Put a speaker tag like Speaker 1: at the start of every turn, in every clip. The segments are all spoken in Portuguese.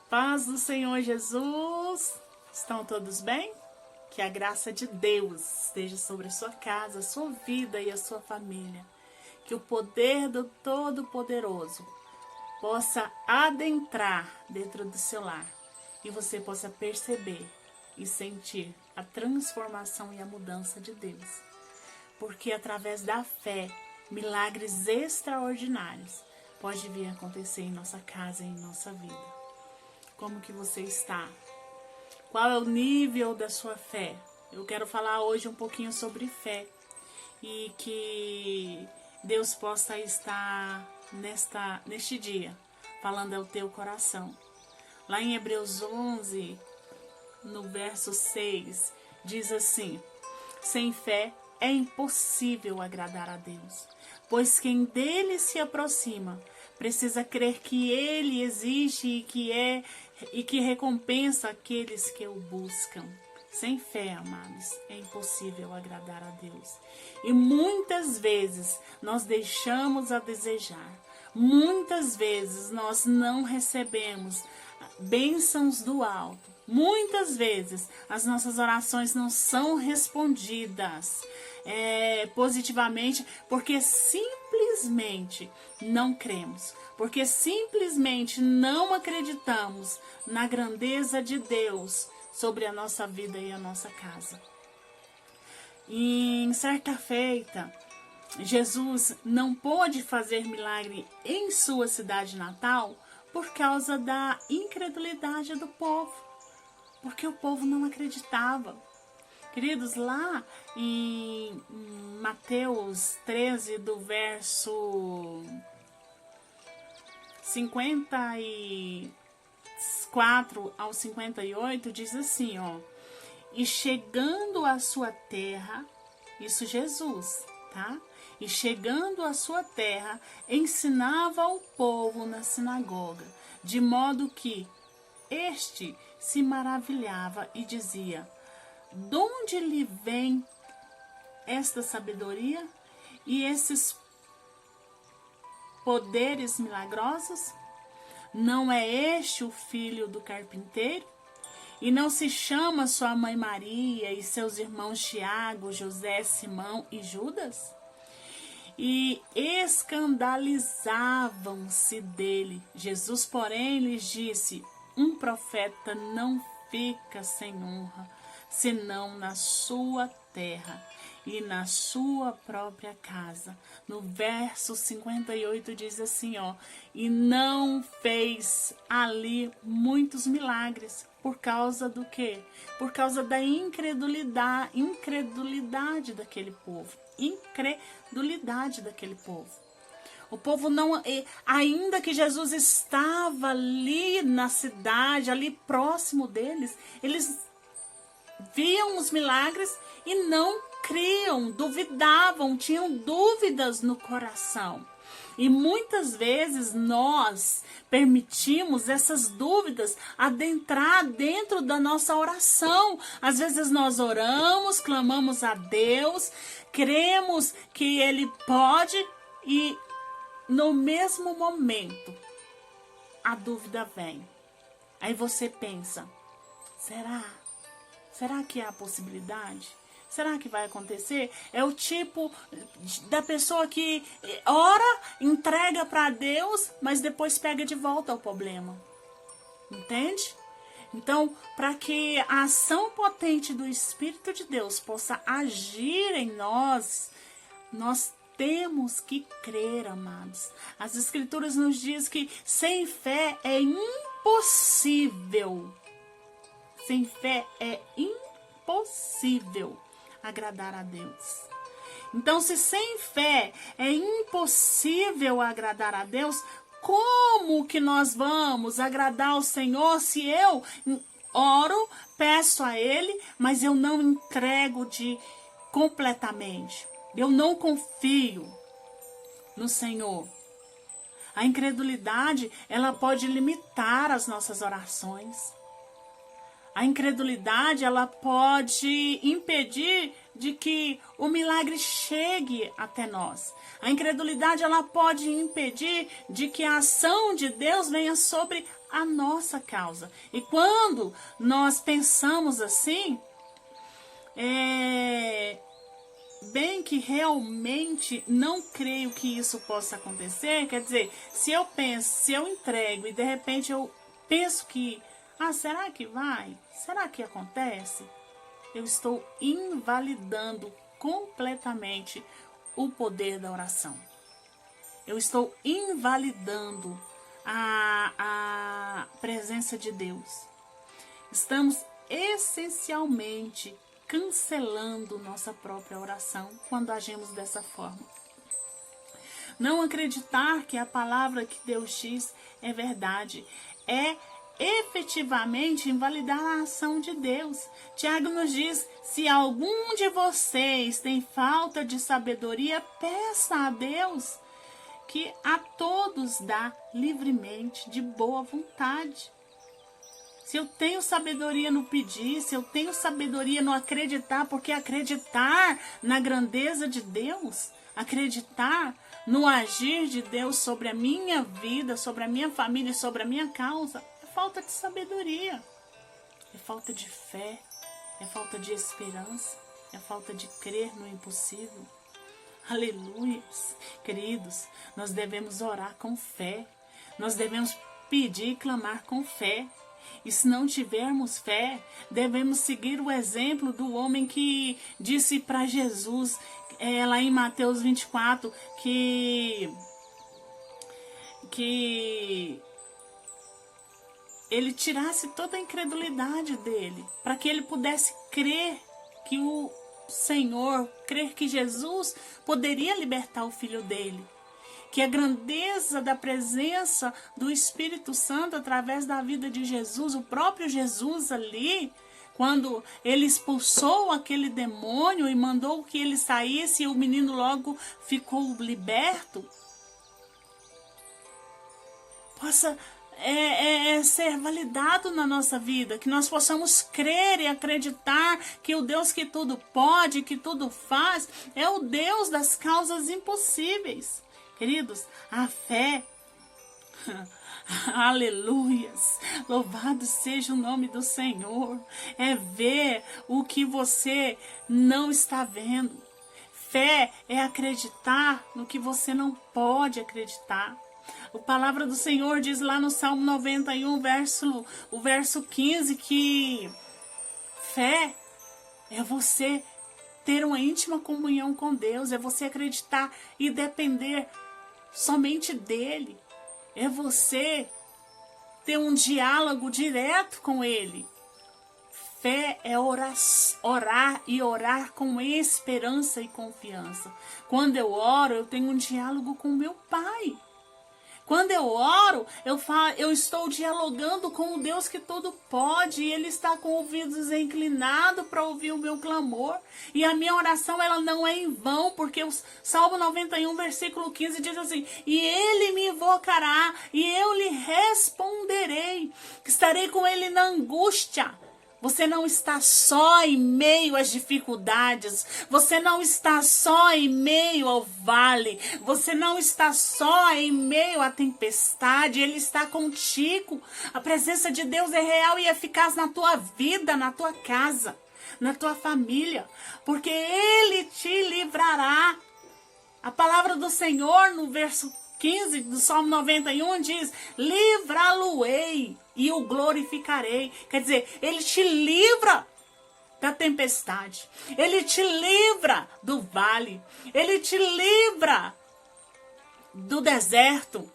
Speaker 1: Paz do Senhor Jesus. Estão todos bem? Que a graça de Deus esteja sobre a sua casa, a sua vida e a sua família. Que o poder do Todo-Poderoso possa adentrar dentro do seu lar e você possa perceber e sentir a transformação e a mudança de Deus. Porque através da fé, milagres extraordinários podem vir a acontecer em nossa casa e em nossa vida. Como que você está? Qual é o nível da sua fé? Eu quero falar hoje um pouquinho sobre fé e que Deus possa estar neste dia falando ao teu coração. Lá em Hebreus 11, no verso 6, diz assim: sem fé é impossível agradar a Deus, pois quem dele se aproxima precisa crer que ele existe e que recompensa aqueles que o buscam. Sem fé, amados, é impossível agradar a Deus. E muitas vezes nós deixamos a desejar. Muitas vezes nós não recebemos bênçãos do alto. Muitas vezes as nossas orações não são respondidas positivamente porque simplesmente não cremos, porque simplesmente não acreditamos na grandeza de Deus sobre a nossa vida e a nossa casa. Em certa feita, Jesus não pôde fazer milagre em sua cidade natal por causa da incredulidade do povo, porque o povo não acreditava. Queridos, lá em Mateus 13, do verso 54 ao 58, diz assim, ó: e chegando à sua terra, isso Jesus, tá? E chegando à sua terra, ensinava ao povo na sinagoga, de modo que este se maravilhava e dizia: de onde lhe vem esta sabedoria e esses poderes milagrosos? Não é este o filho do carpinteiro? E não se chama sua mãe Maria e seus irmãos Tiago, José, Simão e Judas? E escandalizavam-se dele. Jesus, porém, lhes disse: um profeta não fica sem honra, senão na sua terra e na sua própria casa. No verso 58 diz assim, ó: e não fez ali muitos milagres. Por causa do quê? Por causa da incredulidade daquele povo. Incredulidade daquele povo. O povo não, ainda que Jesus estava ali na cidade, ali próximo deles, eles viam os milagres e não criam, duvidavam, tinham dúvidas no coração. E muitas vezes nós permitimos essas dúvidas adentrar dentro da nossa oração. Às vezes nós oramos, clamamos a Deus, cremos que Ele pode e no mesmo momento a dúvida vem. Aí você pensa: será? Será que há possibilidade? Será que vai acontecer? É o tipo da pessoa que ora, entrega para Deus, mas depois pega de volta o problema. Entende? Então, para que a ação potente do Espírito de Deus possa agir em nós, nós temos que crer, amados. As Escrituras nos dizem que sem fé é impossível. Sem fé é impossível agradar a Deus. Então, se sem fé é impossível agradar a Deus, como que nós vamos agradar ao Senhor se eu oro, peço a Ele, mas eu não entrego completamente? Eu não confio no Senhor. A incredulidade, ela pode limitar as nossas orações. A incredulidade, ela pode impedir de que o milagre chegue até nós. A incredulidade, ela pode impedir de que a ação de Deus venha sobre a nossa causa. E quando nós pensamos assim, bem que realmente não creio que isso possa acontecer, quer dizer, se eu penso, se eu entrego e de repente eu penso que, será que vai? Será que acontece? Eu estou invalidando completamente o poder da oração. Eu estou invalidando a presença de Deus. Estamos essencialmente cancelando nossa própria oração quando agimos dessa forma. Não acreditar que a palavra que Deus diz é verdade é efetivamente invalidar a ação de Deus. Tiago nos diz: se algum de vocês tem falta de sabedoria, peça a Deus, que a todos dá livremente, de boa vontade. Se eu tenho sabedoria no pedir, se eu tenho sabedoria no acreditar, porque acreditar na grandeza de Deus, acreditar no agir de Deus sobre a minha vida, sobre a minha família e sobre a minha causa, é falta de sabedoria, é falta de fé, é falta de esperança, é falta de crer no impossível. Aleluia, queridos, nós devemos orar com fé, nós devemos pedir e clamar com fé. E se não tivermos fé, devemos seguir o exemplo do homem que disse para Jesus, lá em Mateus 24, que ele tirasse toda a incredulidade dele, para que ele pudesse crer que o Senhor, crer que Jesus poderia libertar o filho dele. Que a grandeza da presença do Espírito Santo através da vida de Jesus, o próprio Jesus ali, quando ele expulsou aquele demônio e mandou que ele saísse e o menino logo ficou liberto, possa ser validado na nossa vida, que nós possamos crer e acreditar que o Deus que tudo pode, que tudo faz, é o Deus das causas impossíveis. Queridos, a fé, aleluias, louvado seja o nome do Senhor, é ver o que você não está vendo. Fé é acreditar no que você não pode acreditar. A palavra do Senhor diz lá no Salmo 91, o verso 15, que fé é você ter uma íntima comunhão com Deus, é você acreditar e depender somente dele, é você ter um diálogo direto com ele. Fé é orar e orar com esperança e confiança. Quando eu oro, eu tenho um diálogo com meu Pai. Quando eu oro, eu estou dialogando com o Deus que tudo pode, e Ele está com ouvidos inclinados para ouvir o meu clamor. E a minha oração, ela não é em vão, porque o Salmo 91, versículo 15 diz assim: e Ele me invocará, e eu lhe responderei, que estarei com Ele na angústia. Você não está só em meio às dificuldades. Você não está só em meio ao vale. Você não está só em meio à tempestade. Ele está contigo. A presença de Deus é real e eficaz na tua vida, na tua casa, na tua família. Porque Ele te livrará. A palavra do Senhor no verso 15 do Salmo 91 diz: livrá-lo-ei e o glorificarei. Quer dizer, Ele te livra da tempestade, Ele te livra do vale, Ele te livra do deserto,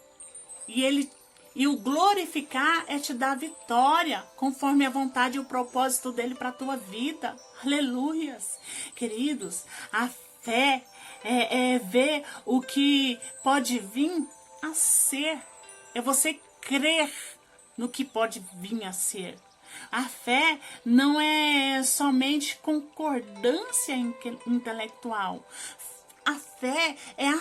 Speaker 1: e o glorificar é te dar vitória, conforme a vontade e o propósito dele para a tua vida. Aleluias. Queridos, a fé é ver o que pode vir a ser, é você crer no que pode vir a ser. A fé não é somente concordância intelectual. a fé é a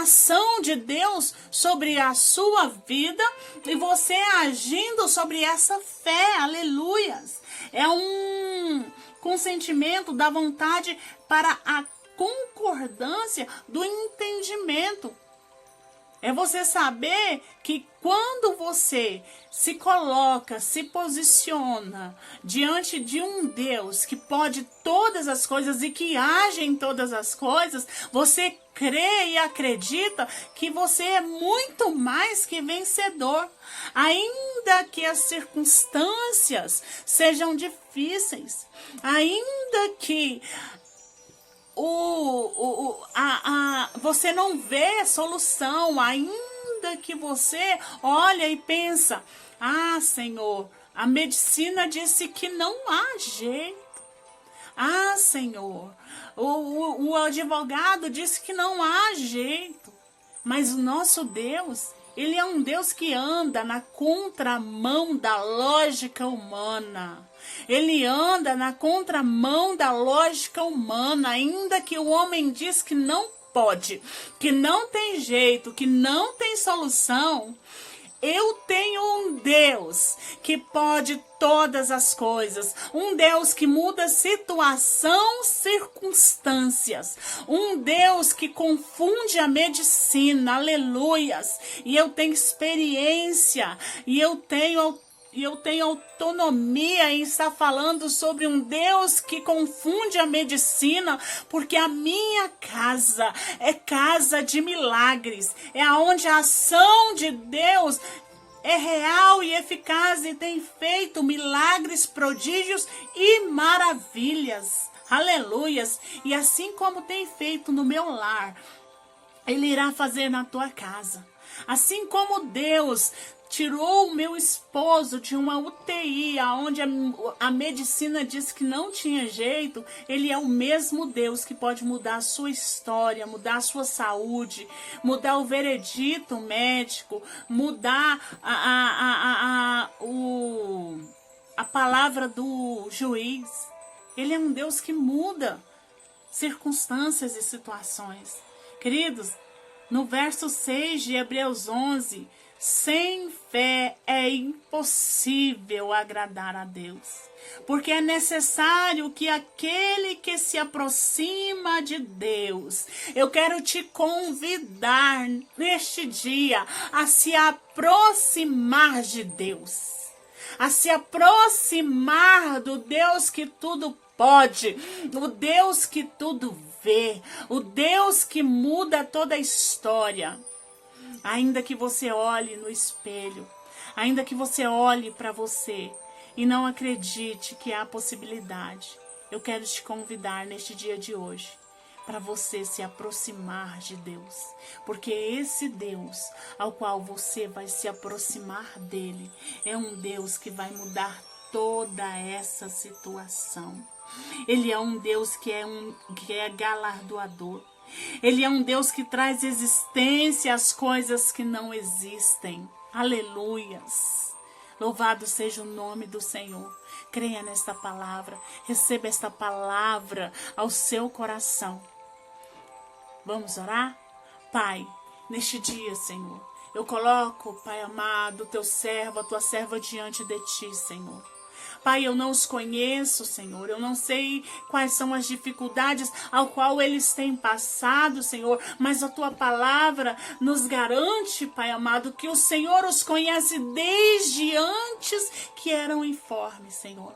Speaker 1: ação de Deus sobre a sua vida e você agindo sobre essa fé, aleluias. É um consentimento da vontade para a concordância do entendimento. É você saber que quando você se coloca, se posiciona diante de um Deus que pode todas as coisas e que age em todas as coisas, você crê e acredita que você é muito mais que vencedor. Ainda que as circunstâncias sejam difíceis, ainda que você não vê solução, ainda que você olha e pensa, Senhor, a medicina disse que não há jeito. Senhor, o advogado disse que não há jeito. Mas o nosso Deus, Ele é um Deus que anda na contramão da lógica humana. Ele anda na contramão da lógica humana, ainda que o homem diz que não pode, que não tem jeito, que não tem solução. Eu tenho um Deus que pode todas as coisas, um Deus que muda situação, circunstâncias, um Deus que confunde a medicina, aleluias, e eu tenho experiência, e eu tenho autonomia em estar falando sobre um Deus que confunde a medicina, porque a minha casa é casa de milagres, é onde a ação de Deus é real e eficaz e tem feito milagres, prodígios e maravilhas, aleluias, e assim como tem feito no meu lar, Ele irá fazer na tua casa. Assim como Deus tirou o meu esposo de uma UTI, onde a medicina disse que não tinha jeito, Ele é o mesmo Deus que pode mudar a sua história, mudar a sua saúde, mudar o veredito médico, mudar a palavra do juiz. Ele é um Deus que muda circunstâncias e situações. Queridos, no verso 6 de Hebreus 11, sem fé é impossível agradar a Deus, porque é necessário que aquele que se aproxima de Deus, eu quero te convidar neste dia a se aproximar de Deus, a se aproximar do Deus que tudo pode, o Deus que tudo vê, o Deus que muda toda a história. Ainda que você olhe no espelho, ainda que você olhe para você e não acredite que há possibilidade, eu quero te convidar neste dia de hoje para você se aproximar de Deus, porque esse Deus ao qual você vai se aproximar dele é um Deus que vai mudar toda essa situação. Ele é um Deus que é galardoador. Ele é um Deus que traz existência às coisas que não existem. Aleluias. Louvado seja o nome do Senhor. Creia nesta palavra. Receba esta palavra ao seu coração. Vamos orar? Pai, neste dia, Senhor, eu coloco, Pai amado, o teu servo, a tua serva diante de ti, Senhor. Pai, eu não os conheço, Senhor, eu não sei quais são as dificuldades ao qual eles têm passado, Senhor, mas a Tua palavra nos garante, Pai amado, que o Senhor os conhece desde antes que eram informes, Senhor.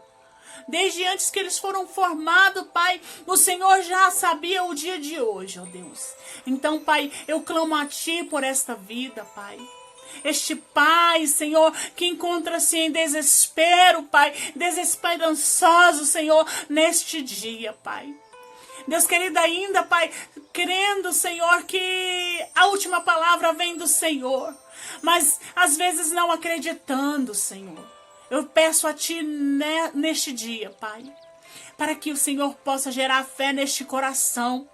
Speaker 1: Desde antes que eles foram formados, Pai, o Senhor já sabia o dia de hoje, ó Deus. Então, Pai, eu clamo a Ti por esta vida, Pai. Este pai, Senhor, que encontra-se em desespero, Pai, desesperançoso, Senhor, neste dia, Pai. Deus querido, ainda, Pai, crendo, Senhor, que a última palavra vem do Senhor, mas às vezes não acreditando, Senhor. Eu peço a Ti neste dia, Pai, para que o Senhor possa gerar fé neste coração,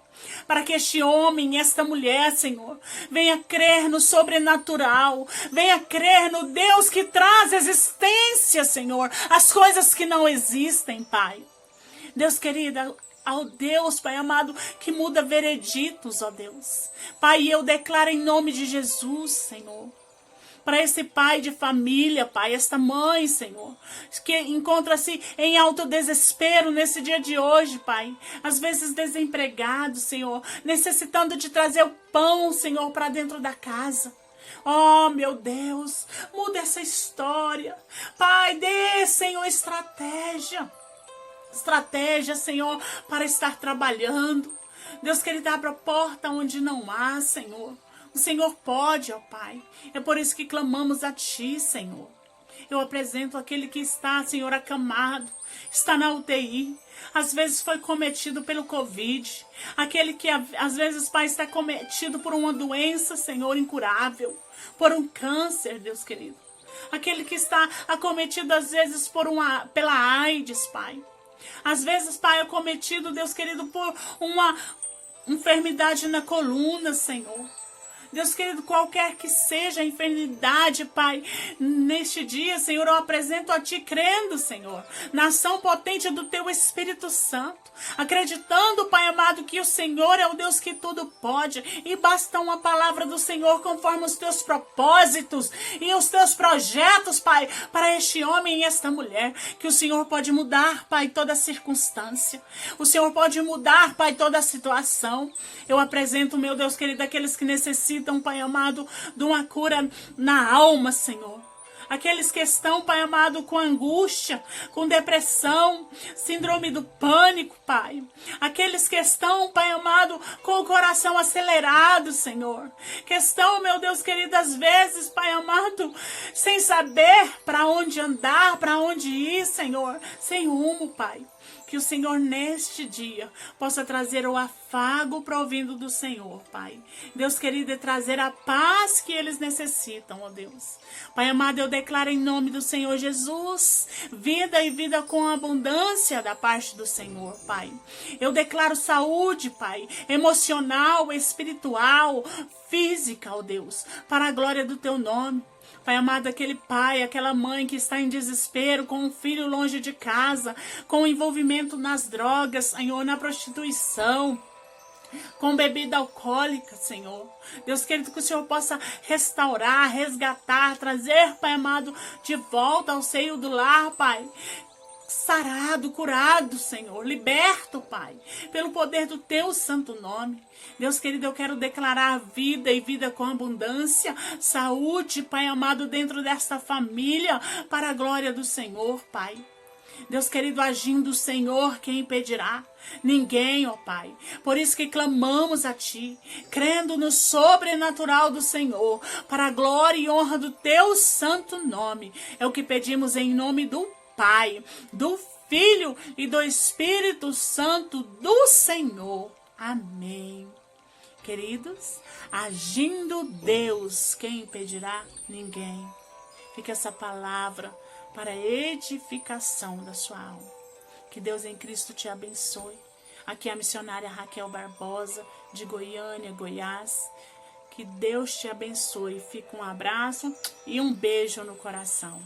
Speaker 1: para que este homem, esta mulher, Senhor, venha crer no sobrenatural, venha crer no Deus que traz existência, Senhor, as coisas que não existem, Pai. Deus querida, ao Deus, Pai amado, que muda vereditos, ó Deus. Pai, eu declaro em nome de Jesus, Senhor, para esse pai de família, Pai, esta mãe, Senhor, que encontra-se em alto desespero nesse dia de hoje, Pai. Às vezes desempregado, Senhor, necessitando de trazer o pão, Senhor, para dentro da casa. Oh, meu Deus, muda essa história. Pai, dê, Senhor, estratégia. Estratégia, Senhor, para estar trabalhando. Deus querido, abra a porta onde não há, Senhor. O Senhor pode, ó Pai. É por isso que clamamos a Ti, Senhor. Eu apresento aquele que está, Senhor, acamado, está na UTI. Às vezes foi cometido pelo Covid. Aquele que, às vezes, Pai, está cometido por uma doença, Senhor, incurável. Por um câncer, Deus querido. Aquele que está acometido, às vezes, pela AIDS, Pai. Às vezes, Pai, acometido, Deus querido, por uma enfermidade na coluna, Senhor. Deus querido, qualquer que seja a enfermidade, Pai, neste dia, Senhor, eu apresento a Ti crendo, Senhor, na ação potente do Teu Espírito Santo, acreditando, Pai amado, que o Senhor é o Deus que tudo pode, e basta uma palavra do Senhor conforme os Teus propósitos e os Teus projetos, Pai, para este homem e esta mulher, que o Senhor pode mudar, Pai, toda a circunstância, o Senhor pode mudar, Pai, toda a situação. Eu apresento, meu Deus querido, aqueles que necessitam, Pai amado, de uma cura na alma, Senhor. Aqueles que estão, Pai amado, com angústia, com depressão, síndrome do pânico, Pai. Aqueles que estão, Pai amado, com o coração acelerado, Senhor. Que estão, meu Deus querido, às vezes, Pai amado, sem saber para onde andar, para onde ir, Senhor. Sem rumo, Pai. Que o Senhor neste dia possa trazer o afago provindo do Senhor, Pai. Deus querido, e trazer a paz que eles necessitam, ó Deus. Pai amado, eu declaro em nome do Senhor Jesus, vida e vida com abundância da parte do Senhor, Pai. Eu declaro saúde, Pai, emocional, espiritual, física, ó Deus, para a glória do Teu nome. Pai amado, aquele pai, aquela mãe que está em desespero, com um filho longe de casa, com envolvimento nas drogas, Senhor, na prostituição, com bebida alcoólica, Senhor. Deus querido, que o Senhor possa restaurar, resgatar, trazer, Pai amado, de volta ao seio do lar, Pai. Sarado, curado, Senhor, liberto, Pai, pelo poder do Teu santo nome. Deus querido, eu quero declarar vida e vida com abundância, saúde, Pai amado, dentro desta família, para a glória do Senhor, Pai. Deus querido, agindo o Senhor, quem impedirá? Ninguém, ó Pai. Por isso que clamamos a Ti, crendo no sobrenatural do Senhor, para a glória e honra do Teu santo nome. É o que pedimos em nome do Pai, do Filho e do Espírito Santo do Senhor. Amém. Queridos, agindo Deus, quem impedirá? Ninguém. Fica essa palavra para a edificação da sua alma. Que Deus em Cristo te abençoe. Aqui é a missionária Raquel Barbosa, de Goiânia, Goiás. Que Deus te abençoe. Fica um abraço e um beijo no coração.